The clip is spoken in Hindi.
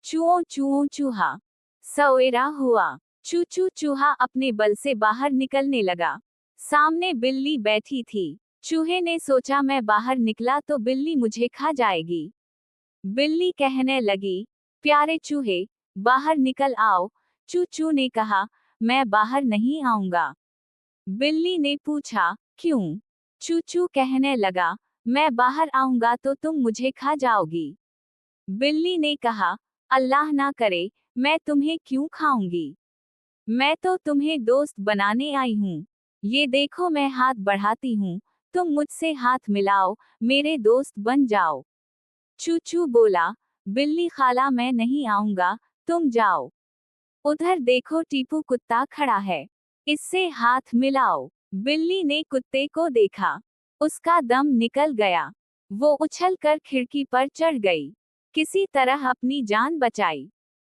चूओ चूओ चूहा। सवेरा हुआ। चू चू चूहा अपने बल से बाहर निकलने लगा। सामने बिल्ली बैठी थी। चूहे ने सोचा मैं बाहर निकला तो बिल्ली मुझे खा जाएगी। बिल्ली कहने लगी, प्यारे चूहे, बाहर निकल आओ। चू चू ने कहा, मैं बाहर नहीं आऊंगा। बिल्ली ने पूछा, क्यों? चू चू कहने लगा, मैं बाहर आऊंगा तो तुम मुझे खा जाओगी। बिल्ली ने कहा, अल्लाह ना करे, मैं तुम्हें क्यों खाऊंगी? मैं तो तुम्हें दोस्त बनाने आई हूँ। ये देखो मैं हाथ बढ़ाती हूँ, तुम मुझसे हाथ मिलाओ, मेरे दोस्त बन जाओ। चू चू बोला, बिल्ली खाला मैं नहीं आऊंगा, तुम जाओ। उधर देखो टीपू कुत्ता खड़ा है, इससे हाथ मिलाओ। बिल्ली ने कुत्ते को देखा, उसका दम निकल गया। वो उछल कर खिड़की पर चढ़ गई, किसी तरह अपनी जान बचाई।